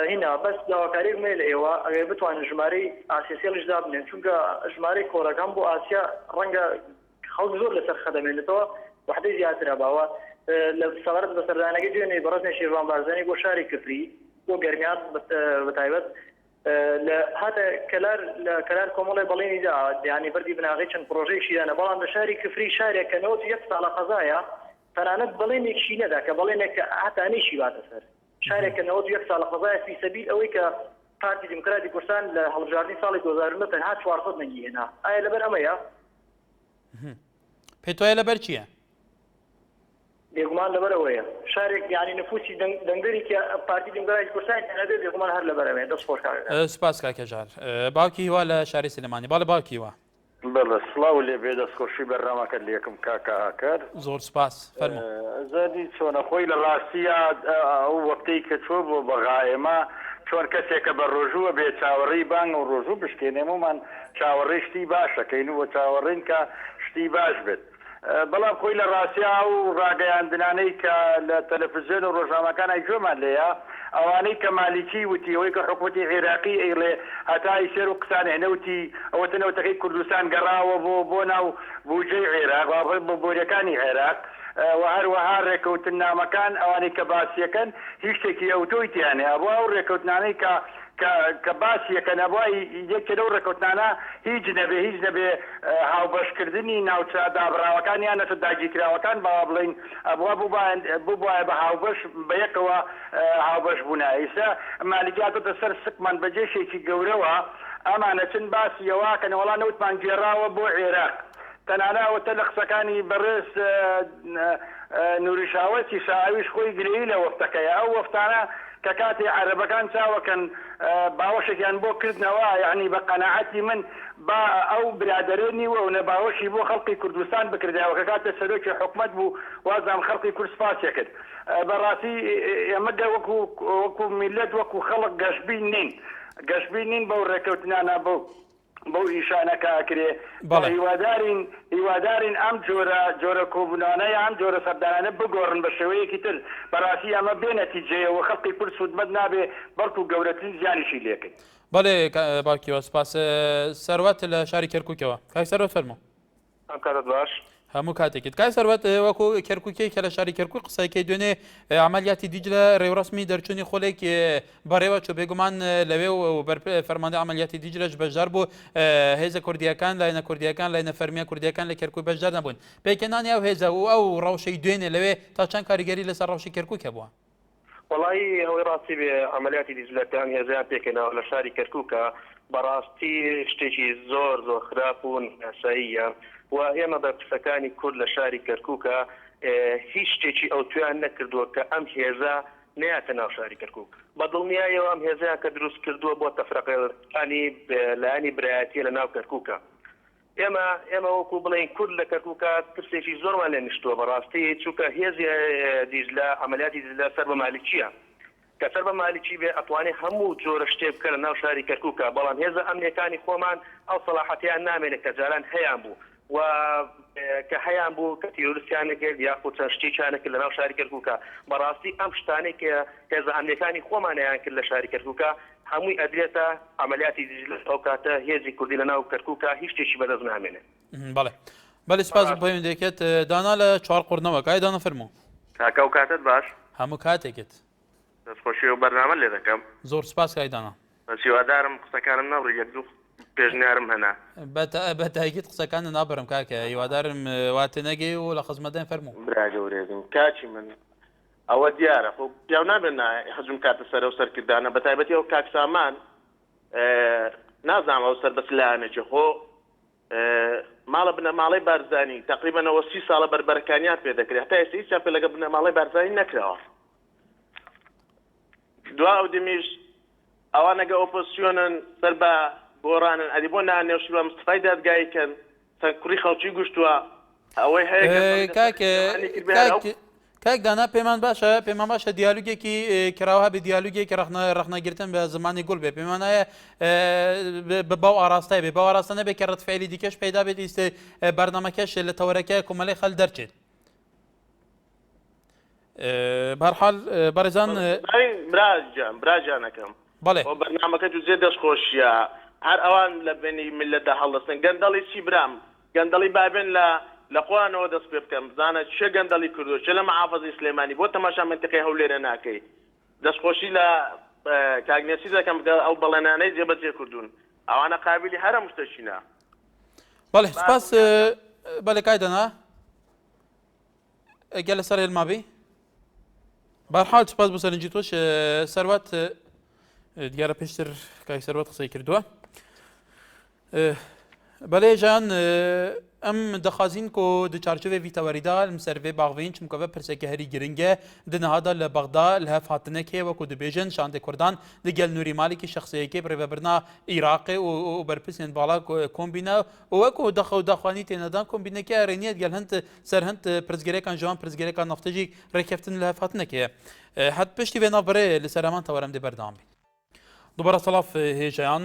هنا بەس داواکاری مێ لە ئێوە ئەگەر بتوانن ژمارەی ئاسیسیێڵش دابنێن چونکە ژمارەی کۆڕەکان بۆ ئاسیا ڕەنگە خەڵک زۆر لەسەر خەدەمێنێتەوە وحدەی زیاترە باوە لە سەبارەت بە سەردانەکەی دوێنێ بەڕێزنی شێروان بارزانانی بۆ شاری کفری بۆ گەرمیان بەتایبەت هذا كلار كومولي بليني دا يعني بردي بناغيشن بروجيكشي انا بلان بشاري كفري شاري كنوت يقطع على قضايا فانا بلينك شي ندا كبلينك حتى اني شي بعد سر شاري كنوت يقطع على قضايا في سبيل اويك بارتي ديمقراطي كردستان لهالجاردين صالح 2009 هات شوارفض نجي هنا اي لبر اميا پێتۆیە لەبەر چییە؟ بێگومان لەبەرەوەیە شارێک یعنی نفوسی دەنگدەری پارتی دموکراتی کوردستان هەبێت بێگومان هەر لەبەرەوەیە دەست خۆشکار سوپاس کاکەژار باوکی هیوا لە شاری سلێمانی باڵە باوکی هیوا بەڵێ سڵاو لێ بێ دەستخۆشی بەرنامەکە لە یەکم کاکە زۆر سوپاس فەرموو زادی چۆنە خۆی لە ڕاستیە ئەو وەختەی کە چۆ بۆ بەغایەمە چۆن کەسێکە بە ڕۆژووە بێ چاوەڕێی بانگ و ڕۆژوو بشکێنێمەمان چاوەڕێی شتی باشەکەین و چاوەڕێن کە شتی باش بێت بەڵام خۆی لە ڕاستیا و ڕاگەیاندنانەی کە لە تەلەڤیزیۆن و ڕۆژنامەکانی گوێمان لێیە ئەوانەی کە مالیکی وتی ئەوەی کە حکوومەتی عێراقی ئەیڵێ هەتای سێر و قسان هێنەوتی ئەوە تەنەوتەکەی کوردستان گەڕاوە بۆ ناو بوجەی عێراق بۆ بۆریەکانی عێراق و هەروەها ڕێکەوتن نامەکان ئەوانەی کە باسیەکەن هیچ شتێکی ئەوتۆیتیانێ ئەبوو ئەو ڕێکەوتنانەی کە باسیەکەن ئەبووای یەکێ لەو ڕێکەوتنانە هیچ نەبێ هاوبەشکردنی ناوچە دابراوەکان یان نەتە داگیرکراوەکان باوا بڵین ئەبووە بووایە بە هاوبەش بە یەکەوە هاوبەش بوونە ئیسا مالیکاتۆتە سەر سکمان بەجێشێکی گەورەوە ئەمانە چند باسیەوە کە نەوەڵا نەوتمان گێڕاوە بۆ عێراق تەنانەوەتە لە قسەکانی بەڕێز نوریشاوەتی شاویش خۆی گرەی لە وەفتەکەیە ئەو وەفتانە کە کاتی عەرەبەکان چاوەکەن باوەشێکیان بۆ کردنەوە یعنی بە قەناعەتی من با ئەو برادەرێنی و نەباوەشی بۆ خەڵقی کوردستان بکردەوە کە کاتە سەرۆکی حکومەت بوو وازام خەڵقی کورد سپاسیە کرد بەڕاستی ئێمە وەکو میلەت وەکو خەڵق گەشتبین نین بەو ڕێکەوتنانە بەو ئیشانەکە ئەکرێ هیوادارین ئەم جۆرە کۆبوونانەیە ئەم جۆرە سەردانانە بگۆڕن بە شێوەیەکی تر بەڕاستی ئەمە بێنەتیجەیەوە خەڵقی کورد سوودمەت نابێ بەڵکو و گەورەترین زیانیشی لێکرد بەڵێ باوکیەوە سوپاس سەروەت لە شاری کەرکووکەوە کاک سەروەت فەرموو کاتت باش هەموو کاتێکیت کای سەروەت وەکو کەرکووکەی کە لە شاری کەرکووک قسەکەی دوێنێ عملیاتی دیجلە ڕێوڕسمی دەرچوونی خۆلێک بەڕێوە چۆ بێگومان لەوێ و فەرماندە عملیاتی دیجلەش بەشدار بوو هێزە کوردیەکان لاینە کوردیەکان لاینە فەرمیە کوردیەکان لە کەرکووک بەشدار نەبوون پێکەنانی ئەو هێزە و ئەو ڕەوشەی دوێنێ لەوێ تا چەند کاریگەری لەسەر ڕەوشی کەرکووکە بووە وڵی ئەوەی ڕاستی بێ عملیاتی دیجلەکان هێزیان پێکەنەوە لە شاری کەرکووکە بەڕاستی شتێکی زۆر خراپ و ناساییە و ئێمە بە قسەکانی کورد لە شاری کەرکووکە هیچ شتێکی ئەو تویان نەکردووە کە ئەم هێزە نەیاتە ناو شاری کەرکووک بە دڵنیایەوە ئەم هێزەیە کە دروست کردووە بۆ تەفرەقەکانی لایانی برایەتیە لە ناو کەرکووکە ئێمە وەکو بڵین کورد لە کەرکووکە ترسێکی زۆرمان لێ نیشتووە بەڕاستی چووکە هێزی دیجلە عملیاتی دیجلە سەر بە مالیکیە کە سەر بە مالیکی بێ ئەتوانێت هەموو جۆرە شتێ بکە لە ناو شاری کەرکووکە بەڵام هێزە ئەمنیەکانی خۆمان ئەو سەلاحەتیان نامێنێت کە جاران هەیان بوو و کە هەیان بوو کە تیرۆریستیانەکرد یاخود چەند شتێکیانەکرد لە ناو شاری کەرکووکە بەڕاستی ئەم شتانەی کە هێزە ئەمنیەکانی خۆمانیان کرد لە شاری کەرکووکە هەمووی ئەدرێتە عملیاتی دیجلە ئەو کاتە هێزی کوردی لە ناو کەرکووکە هیچ شتێکی بەدەست نامێنێت بەڵێ سپاس بۆ دەکێت دانا لە چوار قورنەوە کای دانا فەرموو کاکە و کاتت باش هەموو کاتێکت دەستخۆشی و بەرنامە لێ دەکەم زۆر سپاس کای دانا هیوادارم قسەکانم نەڕی یەک دوو پێشنیارم هەنا بە تاکید قسەکان نابڕم کاکە هیوادارم واتە نەگەی و لە خزمەتدان فەرموو برا گەورێزم کاچی من ئەوە دیارە خۆ پیاو نابێن حەجم کاتە سەر و سەرکردانە بە تایبەتی ئەو کاک سامان نازانم ئەو سەر بەسلانێکی خۆ ماڵە بنەماڵەی بارزانی تقریبەنەوە 30 ساڵە بەربەرەکانیان پێ دەکرێت هەتا ئێستا هیچیان پێ لەگە بنەماڵەی بارزانی نەکراوە دوا ئەو دمیش ئەوانەگە ئۆپۆزیسیۆنن سەر بە گۆڕانن ئەدی بۆ نانێوشیوە مستفای دادگایکەن چەند کوڕی خەڵکی گوشتووە ئەوەی هەیە کاک دانا پێمان باشە دیالوگێکی کراوە بە دیالوگێکی ڕخنەگرتن بە زمانی گوڵ بێ پێمان وایە بە باو ئاراستای بێ باو ئاراستە نەبێت کە ڕەتفعیلی دیکەش پەیدا بێت ئیسێ بەرنامەکەش لە تەوەرەکە کۆمەڵی خەڵ دەرچێت بەرحاڵ بەڕێزان براجانەکەم بەڵێ بەرنامەکە جوزێ دەستخۆشیە هەر ئەوان لە بینی ملەتدا هەڵدەستن گەندەڵی چی برام گەندەڵی بابێن لە خۆیانەوە دەست پێ بکەم بزانە چه گەندەڵی کردو چه لە مەحافەزەی سلێمانی بۆ تەماشا منتیقەی هەولێرە ناکەی دەستخۆشی کاگنێسی دەکەم ئەو بەڵێنانەی جێبەجێ کردوون ئەوانە قابلی هەرە مشتەشینە. بەڵێ سپاس بەڵێ کایدەنا گەل لەسەر هێلمابی بەرحال سپاس بۆ سەرنجی تۆش سەروات دیارە پێشتر کاک سەروات قسەی کردووە. بەڵێ ژیان ئەم دەخوازین کۆ di çarçovê vî tewerîda li ser vê baxveyîn çimkeve pirseke herî giring e di nihada li Bexda li hev hatinekê weku dibêjin şandê Kurdan di gel Nûrî Malîkî şexsiyekê birêvebirina Îraqê û berpirsên bala kombîne û weku daxwanî tênedan kombîneke herêniyet gel hind ser hind pirsgirêkan ji wan pirsgirêka nafte jî rêkeftin li hev hatinekê ye. Het piştî vê navberê li ser heman tewerem dê berdam bî. Dubara salaf hêjeyan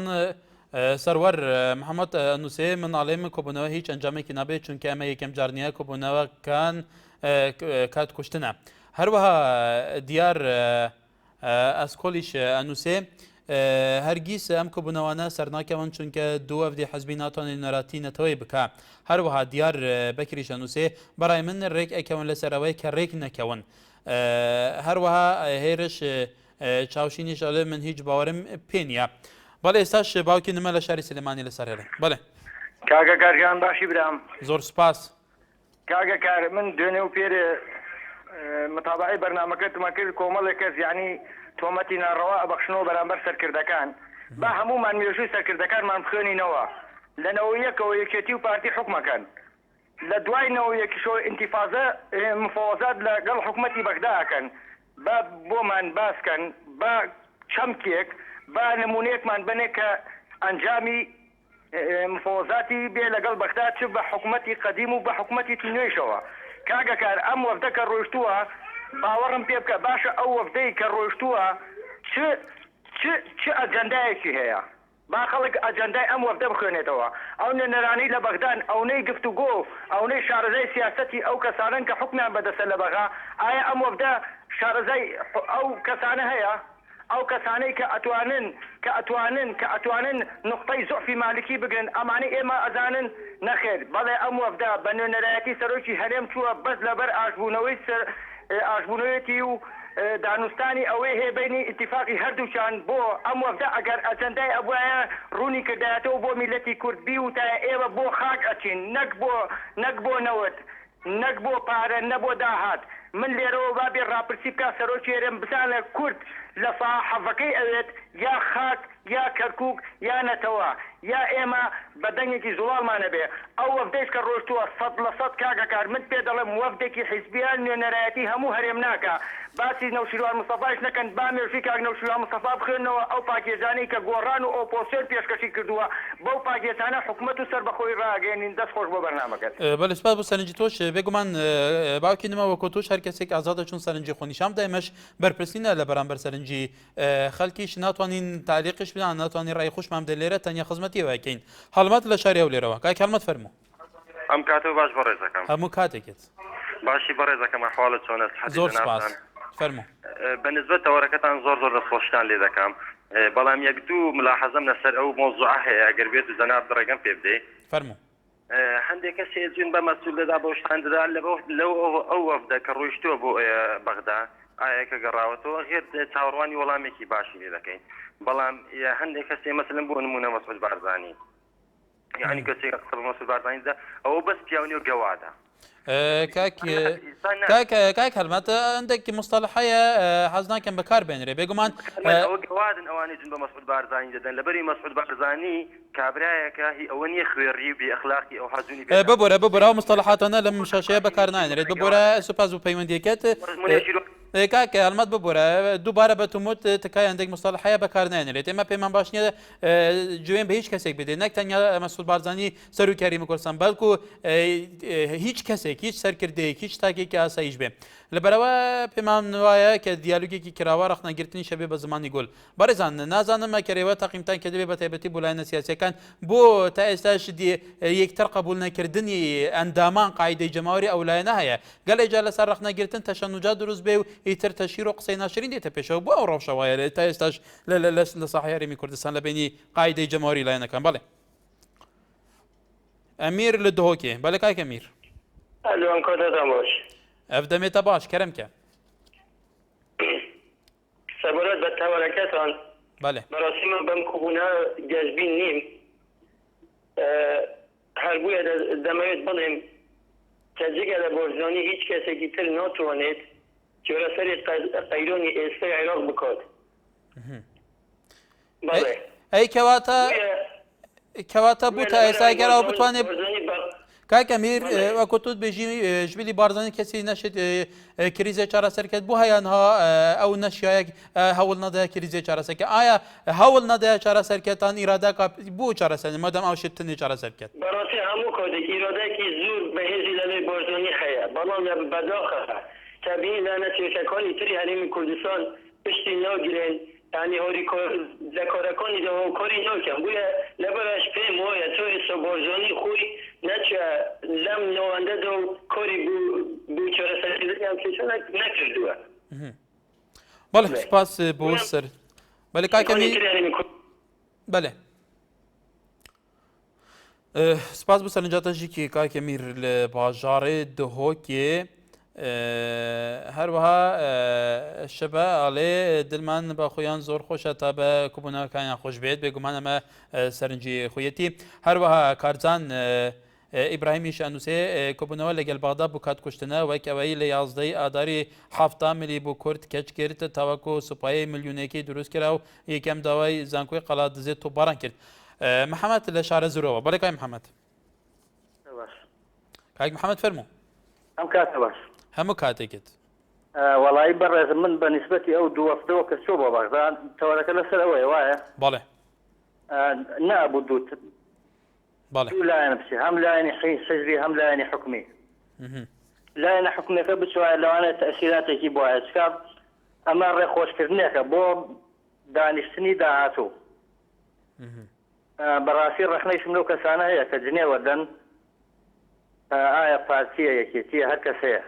سرور محمد نوسێ من ئاڵێ من کۆبوونەوە هیچ ئەنجامێکی نابێت چونکە ئەمە یەکەم جار نییە کۆبوونەوەکان کات کوشتنە. هەروەها دیار ئەسکۆلیش ئەنووسێ هەرگیز ئەم کۆبوونەوانە سەرناکەون چونکە دوو ئەفدی حەزبی ناتوانێت نەراتی نەتەوەی بکە. هەروەها دیار بەکریش ئەنووسێ بەڕای من ڕێک ئەکەون لەسەرەوەی کە ڕێک نەکەون. هەروەها هێرش چاوشینیش ئەڵێ من هیچ باوەرم پێ نییە. بەڵێ ئێستاش باوکی نمە لە شاری سلێمانی لەسەر هێڵێ. بەڵێ کاگە کارگیان باشی برام زۆر سپاس. کاگە کار من دوێنێ و پێرێ متابعی بەرنامەکەتمە کرد کۆمەڵێک کەس یعنی تۆمەتی ناڕەوا ئەبەخشنەوە بەرامبەر سەرکردەکان با هەمومان مێژووی سەرکردەکانمان بخوێنینەوە لەنەوە یەکەوە یەکێتی و پارتی حکومەکەن لە دوایەوە یەکیشۆ ئینتیفازە مفۆزات لەگەڵ حکومەتی بەغداکەن با بۆمان باسکەن با چەمکێک با نمونەیەکمان بنێ کە ئەنجامی مفۆزاتی بێ لەگەڵ بەغدا چ بە حکومەتی قەدیم و بە حکومەتی نوێشەوە. کاگە کار ئەم وەفدە کە ڕۆیشتووە باوەڕم پێ بکە باشە ئەو وەفدەی کە ڕۆیشتووە چ ئەجەندایەکی هەیە با خەڵک ئەجەندای ئەم وەفدە بخوێنێتەوە. ئەو نێنەرانی لە بەغدان ئەوەی گفتوگۆ ئەوەی شارەزای سیاسەتی ئەو کەسانن کە حکمیان بەدەستە لە بەغا ئایا ئەم وەفدە شارەزای ئەو کەسانە هەیە؟ ئەو کەسانەی کە ئەتوانن نقطەی زۆفی مالکی بگرن ئەمانەی ئێمە ئەزانن نەخێر. بەڵێ ئەم وەفدا بە نوێنەرایەتی سەرۆکی هەرێم چووە بەس لەبەر ئاشبوونەوەیەتی و دانوستانی ئەوەی هەیە بینی ئیتیفاقی هەردووچان بۆ ئەم وەفدا ئەگەر ئەجەندای ئەبوایە ڕوونی کردایەتەوە بۆ میلەتی کوردبی و تا ئێوە بۆ خاک ئەچین نەک بۆ نەوت نەک بۆ پارە نەبۆ داهات. من لێرەوە بابێ ڕاپرسی بکە سەرۆکی هەرێم بزانە کورد لە حەڤەکەی ئەوێت یا خاک یا کەرکووک یا نەتەوە یا ئێمە بەدەنگێکی زوڵالمانە بێ. ئەو وەفدەیش کە ڕۆشتووە 100% کاگە کار من پێ دەڵێم وەفدێکی حیزبیان نوێنەرایەتی هەموو هەرێم ناکە. باسی نەوشیروان مستەفایش نەکەن با مێژووی کاک نەوشیروان مستەفا بخوێنەوە ئەو پاکێزانەی کە گۆڕان و ئۆپۆسیۆن پێشکەشی کردووە بەو پاکێزانە حکومەت و سەر بەخۆی ڕاگەێنین دەست خۆش بۆ بەرنامەکەت. بەڵێ سپاس بۆ سەرنجی تۆش بێگومان باوکی نمە وەکو تۆش هەر کەسێک ئازادە چون سەرنجی خۆنیشان دایمەش بەرپرسینە لە بەرامبەر سەرنجی خەڵکیش ناتوانین تعلیقش بدان ناتوانین ڕای خۆشمان بدەین لێرە تەنیا خزمەتی ئەوەکەین. هەڵمەت لە شاری ئەو لێرەوە کاک هەڵمەت فەرموو. ئەم کاتەوە باش بەڕێزەکەم هەموو کاتێکت باشی بەڕێزەکەم ئەحواڵت چۆنە؟ زۆر سپاس فەرموو. بەنسبەت تەوەرەکەتان زۆر دەستخۆشتان لێ دەکەم بەڵام یەک دوو ملاحەزەم لەسەر ئەو مۆزوعە هەیە ئەگەر بێت جەناب دڕێگەم پێ بدەیت. فەرموو. هەندێک کەسی جوین بە مەسئولەدا بۆ شتان دەدا لەو ئەو وەفدە کە ڕۆیشتووە بۆ بەغدا ئایا کە گەڕاوەتەوە غێر چاوەڕوانی وەڵامێکی باشی لێ دەکەین بەڵام هەندێک کەسێ مەسەلەن بۆ نمونە مەسعود بارزانی یعنی کەسێک قسە بە مەسعود بارزانی دا ئەوە بەس پیاوەنی و گەوادە. کاک هەڵمەت هەندێکی مستەڵحەیە حەز ناکەم بەکار بێنرێ بێگومان ئەوە گەوادن ئەوانەی جن بە مەسعود بارزانی دەدەن لەبەری مەسعود بارزانی کابرایەکە هی ئەوە نییە خوێڕی و بێ ئەخلاقی ئەو حەزونی ببوورە ئەو مستەڵحاتانە لەم شاشەیە بەکار نایەنرێت ببوورە سوپاس و پەیوەندیەکەت کاکە هەڵمەت ببوورە دووبارە بەتوموت تکای هەندێک مستەڵحەیە بەکار نایەنرێت ئێمە پێمان باش نییە گوێن بە هیچ کەسێک بدێت نەک تەنیا مەسعود بارزانی سەرۆکیاری کوردستان بەڵکو هیچ کەسێک هیچ سەرکردەیەک هیچ تاکێکی ئاسایش بێ لەبەرەوە پێمان وایە کە دیالۆگێکی کراوە ڕەخنەگرتنی شەبێ بە زمانی گۆل. بەڕێزان نازانم کەرێوە تاقیمتان کە دەبێت بە تایبەتی بۆ لایەنە سیاسیەکان بۆ تا ئێستاش یەکتر قبول نەکردنی ئەندامان قاعدەی جەماوەری ئەو لایەنە هەیە گەلێک جار لەسەر ڕەخنەگرتن تەشەنوجا دروست بێ و ئیتر تەشیر و قسەی ناشرین دێتە پێشەوە بۆ ئەو ڕەوشەوایە تا ئێستاش لە ساحەی هەرێمی کوردستان لە بینی قاعدەی جەماوەری لایەنەکان. بەڵێ ئەمیر لە دهۆکێ بەڵێ کاک ئەمیر ئەلوان کۆدەدەم باش ئەف دەمێتە باش کەرەمکە سەبارەت بە تاوەرەکەتان بەڵێ بەڕاستی من بەم کوبوونە گەشتبین نیم هەر بوویە دەمەوێت بڵێم کە جگە لە بۆرژانی هیچ کەسێکی تر ناتوانێت جۆرە سەری قەیرۆنی ئێستای عێراق بکات. بەڵێ ئەی کەواتە بوو تا ئێستاگەرەوە بتوانێت کاک ئەمیر وەکو توت بێژی ژبیلی بارزانانی کەسی نەشێت کریزە چارەسەرکرد بۆ هەیانها ئەو نەشایەک هەوڵ نەدایە کریزە چارەسەرکە ئایا هەوڵ نەدایە چارەسەرکەتان ئیرادەکە بۆ چارەسەر مەدەم ئەو شتنی چارەسەرکرد بەڕاستی هەموو کۆدێک ئیرادەیەکی زۆر بەهێزی لەلێ بۆرژانی هەیە بەڵام لە بەداخە تابینی لە نەچێشەکانی تری هەرێمی کوردستان پشتی ناگرێن یعنی هۆری لەکارەکانی داواکاری ناکەن بویە لەبەرش پێم وایە تۆ ئێستا بارزانی خۆی نەچە لەم ناوەندەدا و کاری بوو چارەسەرکردنیان کێشە نەکردووە. بەڵێ سپاس بۆ سەر بەڵێ کاک ئەمیر بەڵێ سپاس بۆ سەرنجاتەژێکی کاک ئەمیر لە باژارێ دهۆکێ هەروەها شەبە ئاڵێ دلمان بە خۆیان زۆر خۆشە تا بە کوبوونەکانیان خۆش بێت بێگومان ئەمە سەرنجی خۆیەتی هەروەها کارزان ئیبراهیمی شانوسێ کۆبوونەوە لەگەڵ بەغدا بوو کاتکوشتنە وەک ئەوەی لە 11 ئاداری 7 ملی بۆ کورد کەچ کرد تاوەکو سوپایی ملیونێکی دروست کرا و یەکەم داوای زانکۆی قەڵات دزێت و باران کرد. محەممەد لە شارە زورەوە بەڵێ کای محەممەد کاک محەممەد فەرموو ئەم کاتە باش هەموو کاتێکت وەڵی بەڕێز من بە نیسبەتی ئەو دووەفتەوە کە چۆ بۆ بەغدا تەوەرەکە لەسەر ئەوەیە وایە بەڵێ نابوو دووت دوو لایەنە بچێ هەم لایەنی حیزبی هەم لایەنی حکومی لایەنە حکومیەکە بچوایە لەوانێت تەئسیراتێکی بۆ وایە چکار ئەمە ڕێخۆشکردنێکە بۆ دانیشتنی داهاتوو بەڕاستی ڕەخنەیشم لەو کەسانە هەیە کە جنێوە دەن ئایا پارتیە یەکێتیە هەر کەس هەیە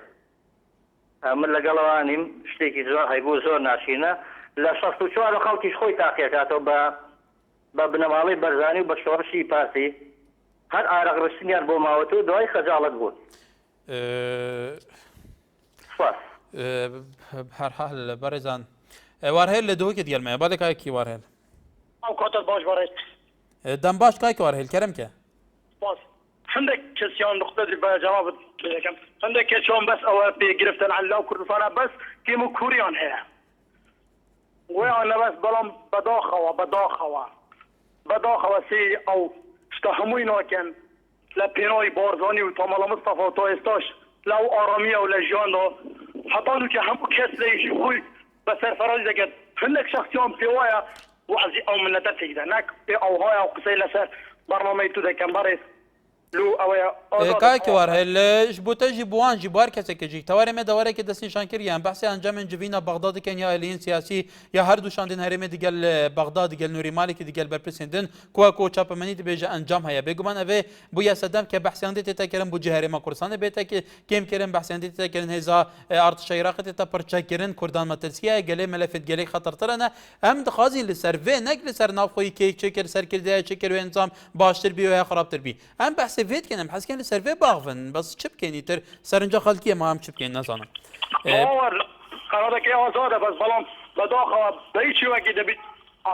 من لەگەڵەوانیم شتێکی زۆر هەیبوو زۆر ناشینە لە 64 خەڵکیش خۆی تاقیەکاتەوە بە بنەماڵی بەرزانی و بە شۆڕشی پارتی هەر ئارەقڕستنیان بۆ ماوەتەوە دوای خەجاڵەت بوون هەرحال بەڕێزان وارهێل لە دۆکت گەلمەیە با دەکایەکی وارهێل ئەو کاتت باش بەڕێت دەم باش کایکە وارهێل کەرەمکە هەندێک کەسیان نقطەی بە جەنابەت بێکەم هەندێک کێچۆن بەس ئەوە پێگرفتن عەلاو کوردستانە بەس تیم و کووریان هەیە ویان بەس بەڵام بەداخەوە سێری ئەو شتە هەمووی ناکەن لە پێناوی بارزانی و تۆمەڵە مستەفا و تۆ ئێستاش لەو ئارامیە و لە ژیاندا هەتانو کە هەموو کەس لەیشی خۆی بەسەر فەرەج دەکەن هەندێک شەخصیان پێ وایە وعزی ئەو منەتە تێکدا نەک پێ ئەوهایە و قسەی لەسەر بەرنامەی تو دەکەن بەڕێز کاکی وارهێل بۆ تەژی بوانجی بوار کەسێکەجی تەوارێمە دەوارێکی دەستنیشان کردیان بەحسی ئەنجامن جڤینە بەغدا دکەن یا ئەلیین سیاسی یا هەردووشان دێن هەرێمە دیگەل بەغدا دیگەل نووری مالێکی دیگەل بەرپرسێندن کوواکۆ چاپەمەنی دەبێژە ئەنجام هەیە بێگومان ئەوێ بۆ یاسەدەم کە بەحسیان دێت تێتاکردن بۆ جی هەرێمە کوردستانە بێتە کێمکردن بەحسیان دێت تێتاکردن هێزا ئارتشە عێراق تێتە پڕچەکردن کوردان مەترسیایە گەلێ مەلەفێت گەلەی خەتەرترەنە ئەم دخوازی لەسەر وێ نەک لەسەر ناوخۆی کێک چێکرد سەرکردایە چێکرد ئەنجام باشتر بی و یا خراپتر بی ئەم بەحسێ وێتکەن ئەم حەزکەن لەسەر وێ باغن بەس چ بکەینی تر سەرنجە خەڵکیە ما ئەم چ بکەین نەزانم قەرارەکەی ئازادە بەس بەڵام بەداخەوە بە هیچ شێوەکی دەبێت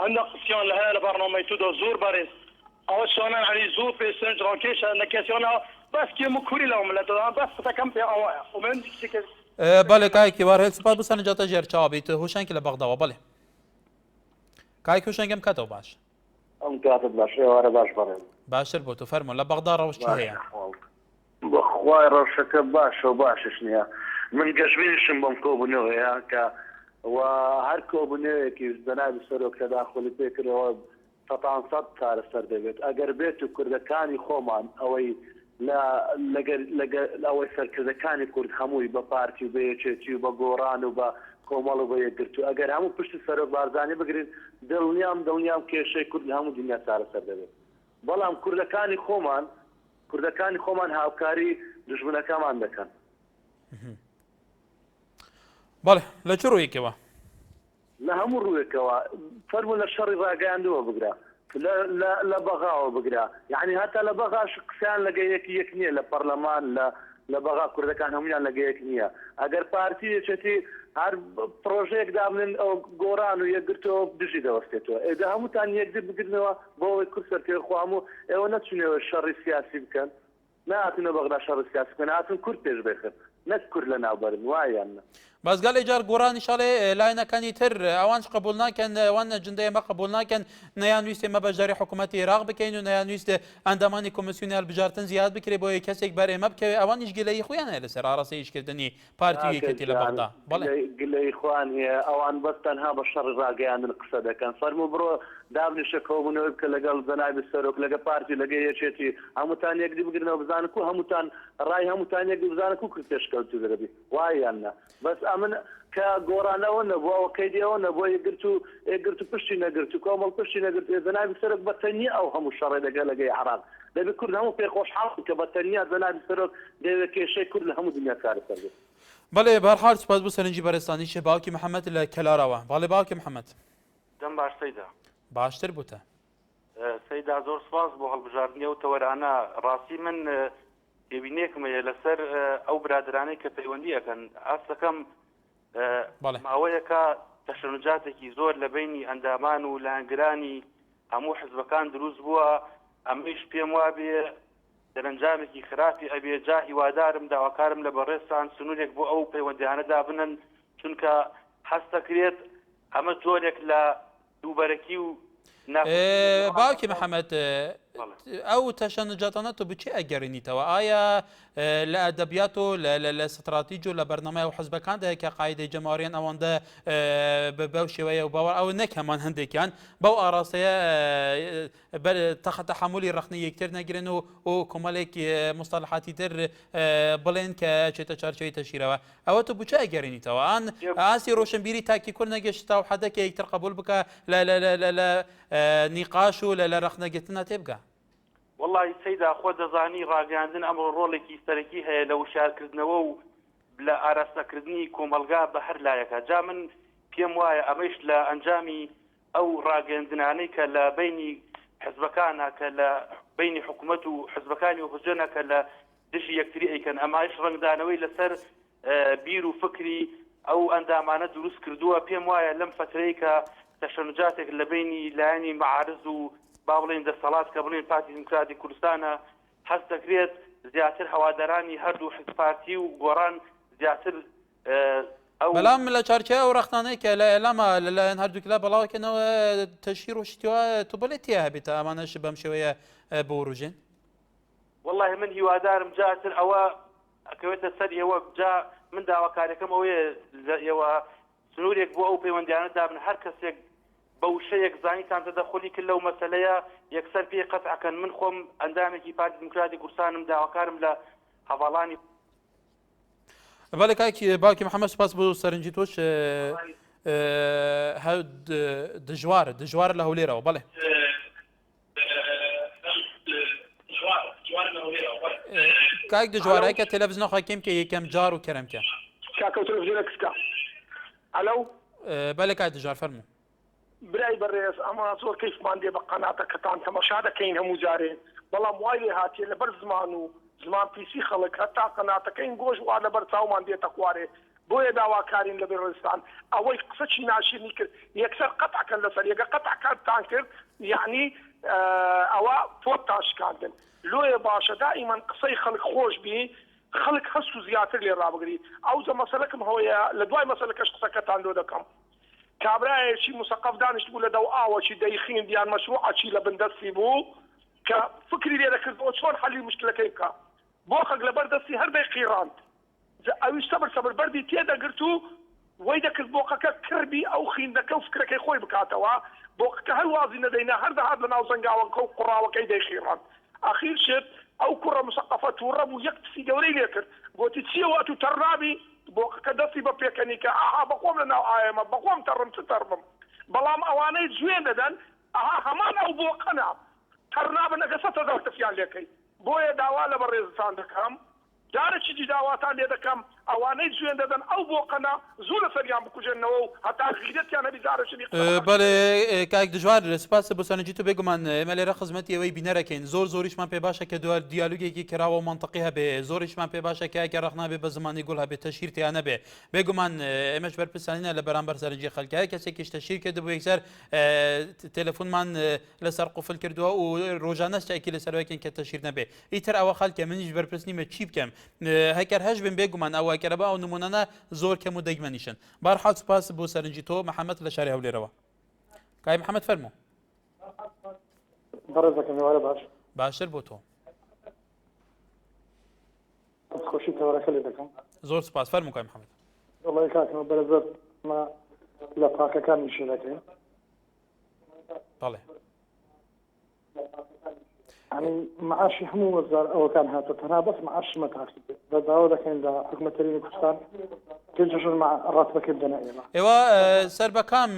هەندێک قسەیان لە هەیە لە بەرنامەی تودا زۆر بەڕێز ئەوە شانان عەلی زۆر پێسەنج ڕاکێشە لە کەسیانەوە بەس کێم و کووری لەو ملەتەوە بەس قسەکەم پێ ئەوەیە ومن بەڵێ کایکی وارهێل سوپاس بۆ سەرنجاتە ژێرچاوە بیت هوشانکی لە بەغداوە بەڵێ کایک هوشانگەم کاتەوە باش ئەم کاتت باش ئێوارە باش بەڕێن باشتر بۆ تو فەرموو لە بەغدا ڕەوشی هەیە بەخوای ڕەوشەکە باشە و باشش نییە من گەشتبینیشم بۆم کۆبوونەوەیە کە هەر کۆبوونەوەیەکی جەنابی سەرۆکتە داخۆلی پێکردەوە سەد چارەسەر دەبێت ئەگەر بێت و کوردەکانی خۆمان ئەوەی ئەوەی سەرکردەکانی کورد هەمووی بە پارتی و بە یەکێتی و بە گۆڕان و بە کۆمەڵ و بە یەکگرت و ئەگەر هەموو پشتی سەرۆک بارزانانی بگرین دڵنیام کێشەی کورد هەموو دنیا چارەسەر دەبێت بەڵام کوردەکانی خۆمان هاوکاری دژمنەکەمان دەکەن بەڵێ لە چ ڕوویەکەوە لە هەموو ڕوویەکەوە فەرموو لە شەڕی ڕاگەیاندەوە بگرە لە بەغاوە بگرا یعنی هەتا لە بەغاش قسەیان لەگە یەک نییە لە پەرلەمان لە بەغا کوردەکان هەمویان لەگەیەک نییە ئەگەر پارتیەچێتی هەر پرۆژەیەک دابنن ئەو گۆڕان و یەکگرتەوە دژی دەوەستێتەوە ئێدا هەمووتان یەکدر بگرنەوە بۆەوەی کورد سەرکەوێ خواهموو ئێوە نەچونەوە شەڕی سیاسی بکەن نهاتونە بەغدا شەڕی سیاسی بکەن هاتون کورد پێش بێخن نەک کورد لە ناوبەرن وایانە بەس گەلێ جار گۆڕانی شەڵێ لایەنەکانی تر ئەوانش قبول ناکەن ئەوان جندەیە مە قبول ناکەن نەیانویستێ مە بەشداری حکوومەتی عێراق بکەین و نەیانویستێ ئەندامانی کۆمسیۆنی هەڵبژارتن زیاد بکرێ بۆ کەسێک بەر ئێمە بکەوێ ئەوانیش گلەی خۆیان هەیە لەسەر ئاڕاستەی ئیشکردنی پارتی یەکێتی لە بەغدا بەڵێ گلەی خوان هەیە ئەوان بەس تەنها بە شەڕی ڕاگەیاندن قسە دەکەن فەرموو بڕۆ دابنیشە کۆبوونەوەی بکە لەگەڵ جەنابی سەرۆک لەگە پارتی لەگە یەکێتی هەمووتان یەکدی بگرنەوە بزانن کو هەمووتان ڕای هەمووتان یەکدی بزانن کو کرد پێشکەوتو دەبی وایانە بەس ئەمن کە گۆڕانەوە نەبووە ئەوە کەیدیەوە نەبووە یەکگرت و پشتی نەگرت و کۆمەڵ پشتی نەگرت جەنابی سەرۆک بەتەنیا ئەو هەموو شەڕێ دەگە لەگەی عێراق دەبێت کورد هەموو پێخۆشحاڵ کە بەتەنیا جەنابی سەرۆک دەوێت کێشەی کورد لە هەموو دنیا کارە سەر بێت بەڵێ بەرحال سپاس بۆ سەرنجی بەرزستانیشە باوکی محەممەد لە کەلارەوە باڵێ باوکی محەممەد دەم باش سەیدا باشتر بووتە سەیدا زۆر سپاس بۆ هەڵبژاردننیە و تەوەرانە ڕاستی من پێبینێکمەیە لەسەر ئەو برادرانەی کە پەیوەندی ئەەکەن ئاستەکەم ماوەیەکە تەشەنجاتێکی زۆر لە بینی ئەندامان و لاهەنگرانی هەموو حزبەکان دروست بووە ئەمەش پێم وابێ دەرەنجامێکی خراپی ئەبێ جا هیوادارم داواکارم لە بەڕێستان سنوورێک بۆ ئەو پەیوەندیانەدا بنن چونکە هەستەکرێت ئەمە جۆرێک لە دووبەرەکی و باوکی محەممەد ئەو تەشەنجاتانە تۆ بچێ ئەگەڕێنیتەوە ئایا لە ئەدەبیات و لە استراتیژ و لە بەرنامە و حزبەکاندا کە قاعدەی جەماوەریان ئەوەندە بەو شێوەیە و باوە ئەو نەک هەمان هەندێکیان بەو ئاراستەیە تەحملی ڕەخنەی یەکتر نەگرن و کۆمەڵێکی مستەلاحاتی تر بڵێن کە چێتە چارچەوەی تەشیرەوە ئەوە تۆ بچە ئەگەڕێنیتەوە ئاسی ڕۆشنبیری تاکی کورد نەگەشتا و حەدەکە یەکتر قبول بکە لە نیقاش و لە ڕەخنەگرتنە تێبگە والله سەیدا خۆ دەزانی ڕاگەاندن ئەمڕۆ ڕۆڵێکی سەرەکی هەیە لە وشارکردنەوە و لە ئاراستەکردنی کۆمەلگا بە هەر لایەکە جا من پێم وایە ئەمەش لە ئەنجامی ئەو ڕاگەاندنانەی کە لە بینی حزبەکانە کە لە بینی حکوومەت و حزبەکانی وپژنە کە لە دژی یەکتری ئەیکەن ئەمایش ڕنگدانەوەی لەسەر بیر و فکری ئەو ئەندامانە دروست کردووە پێم وایە لەم فترەی کە تەشەنجاتێک لە بینی لایەنی مەعارض و با بڵێن دەسەڵات کە بڵێن پارتی دیموکراتی کوردستانە هەست دەکرێت زیاتر هەوادارانی هەردوو حزب پارتی و گۆڕان زیاتر بەڵام لە چارچای ئەو ڕەختانەی کە لە ئێلامە لەلایەن هەردووکلا بەڵاوکەنەوە تەشیر و شتیوە تو بڵێت تیا هەبێتە ئەمانەش بەم شێوەیە بۆ ڕۆژێن والله من هیوادارم جاتر ئەوە ئەکەوێتە سەر ئێوە جا من داواکاریەکەم ئەوەیە ئێوە سنوورێک بۆ ئەو پەیوەندیانە دابن هەر کەسێک بەوشەیەک زانیتان تەدەخلی کرد لەو مەسەلەیە یەکسەر پێ قەتعکەن من خۆم ئەندامێکی پارتی دیموکراتی کوردستانم داواکارم لە هەواڵانی بەڵێ کاکی باوکی محەممەد سپاس بۆ سەرنجی تۆش دژوارە لە هەولێرەوە بەڵێ کاک دژوارەیە کە تەلەڤیزیۆن خاکێم کە یەکەم جار و کەرەمکە کاکە تەلەڤیزیۆنە کچکە ئەلەو بەڵێ کاک دژوار فەرموو برای بەڕێز ئەمە زۆر کەیفمان دێ بە قەناتەکەتان تەماشا دەکەین هەموو جارێن بەڵام وای لێ هاتیە لەبەر زمان و زمان پیسی خەڵک هەتا قەناتەکەین گۆژ وا لەبەر چاومان دێتە خوارێ بۆیە داواکارین لە بێڕێستان ئەوەی قسەچی ناشیرنی کرد یەکسەر قەتعکەن لەسەر یەکە قەتعکاتان کرد یعنی ئەوە تۆتان شکاندن لۆیە باشە دائیمەن قسەی خەڵک خۆش بی خەڵک هەست و زیاتر لێ ڕابگری ئەوجە مەسەلەکەم هەوەیە لە دوای مەسەلەکەش قسەکەتان لۆ دەکەم کابرایەکی مسەقف دانیشت بوو لە دەو ئاوەکی دەیخین دیان مەشروعەکی لە بندەستی بوو کە فکری لێ دەکردەوە چۆن حەلی مشکلەکەی بکە بۆ خەک لەبەر دەستی هەر دەیقیڕاند ئەویش سەبر بەردی تێدەگرت و وەی دەکرد بۆقەکە کردی ئەو خیندەکە و فکرەکەی خۆی بکاتەوە بۆقەکە هەر وازی نەدەینا هەر دەهات لە ناو زەنگاوەکە و قوڕاوەکەی دەیخیڕاند ئاخیر شت ئەو کوڕە مسەقفە تووڕە بوو یەک پسی گەورەی لێ کرد گوتی چیەوە تو تەڕابی بۆقەکە دەستی بە پێکەنی کە ئاها بەخۆم لە ناو ئایەمە بەخۆم تەڕم چ تەڕبم بەڵام ئەوانەی جوێن دەدەن ئاها هەمان ئەو بۆقەنا تەڕنابن ئەگە 100,000 تفیان لێکەی بۆیە داوا لە بەڕێزتان دەکەم جارێکی داواتان لێ دەکەم ئەوانەی جوێن دەدەن ئەو بۆ قەنا زوو لە سەریان بکوژێنەوە و هەتا غیرەتیان هەبی زارەشنی بەڵێ کاک دژوار سپاس بۆ سەرنجی تو بێگومان ئێمە لێرە خزمەتی ئەوەی بینەرەکەین زۆریشمان پێ باشە کە دیالوگێکی کراوە و منطقی هەبێ زۆریشمان پێ باشە کە ئەگەر ڕخنابێ بە زمانی گوڵ هەبێت تەشیر تیانە بێ بێگومان ئێمەش بەرپرسانینە لە بەرامبەر سەرنجی خەڵکای کەسێکیش تەشیر کرد بۆ یەکسەر تەلەفۆنمان لەسەر قوفل کردووە و ڕۆژانە شتێکی لەسەرەوەکەین کە تەشیر نەبێ ئیتر ئەوە خەڵکە منیش بەرپرسنیمە چی بکەم هەکەر هەش بن بێگومان ئەوەکەرەبا ئەو نمونەنە زۆر کەم و دەیگمەنیشن بارحال سپاس بۆ سەرنجی تۆ محەممەد لە شاری هەولێرەوە کای محەممەد فەرموو بەڕێزەکەم وارە باش باشتر بۆ تۆ خۆشی تەوەرەکە لێ دەکەم زۆر سپاس فەرموو کای محەممەد وڵی کاکەمە بەرەزەر لە پاکەکانی شێ بەڵێ يعني معاشي همو وزار أو كان هذا تنا بس معاش ما تعرف بدأوا لكن ده حكومة ترين كردستان تجوز مع الراتب كده إيوا سربكام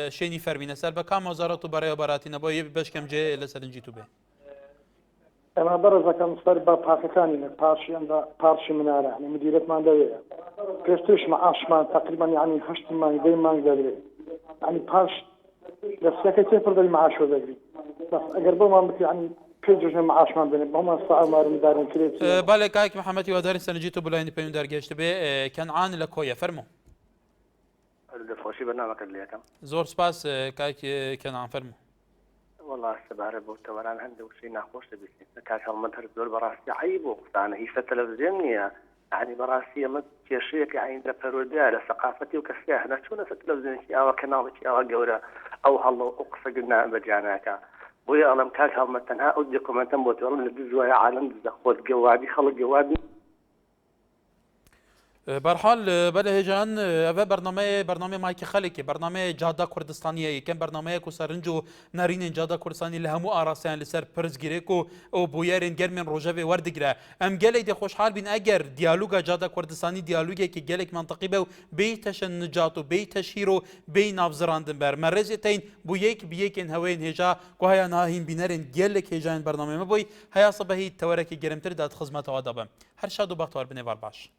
شيني فرمينا سربكام وزارة برا براتي نبوي باش كم جاي لسرنجيتو به أنا برز كان سربا باكستاني بارشي عند بارشي منارة يعني مديرة ماندوية كريستوش معاش ما تقريبا يعني 8 ما يدين ما يقدر يعني بارش بس سكتي فرد المعاش وذي بس أقربوا ما يعني كل معاش ما بين هم الصعب ما رمضان كريت بالك هيك محمد ودار سنجيتو بلاين بين درجات به كان عان لكويا فرمو الفوشي برنامج اللي كم زور سباس كايك كان عن فرمو والله استبعد بوتوران عنده وشي ناقوش بس كاك المظهر دول براسي عيبو انا هي في التلفزيون يعني براسي ما تشيك يعني دربروديا لثقافتي وكسيا انا شو في التلفزيون او كنال او جوره او هالله اقصدنا بجاناك ويا الله مكاك مثلا اوديكم انت بوت والله بجوا يا عالم خذ جوادي خلق جوادي برحال بله هجان اوه برنامه مایک خلکی برنامه جاده کردستانیه کم برنامه کو سرنجو نارین جاده کردستانی لهمو آراسیان لسر پرزگیره کو او بویرین گرمین روجه وردگره ام گلی دی خوشحال بین اگر دیالوگا جاده کردستانی دیالوگی که گلک منطقی بو بیتش نجاتو بیتشیرو بی نافزراندن بر مرزتین بو یک بیکن هوین هجا کو هیا ناهین بینرین گلک هجان برنامه مبوی هیا صبحی تورکی گرمتر داد خدمت آدابم هر شادو بختوار بنوار باش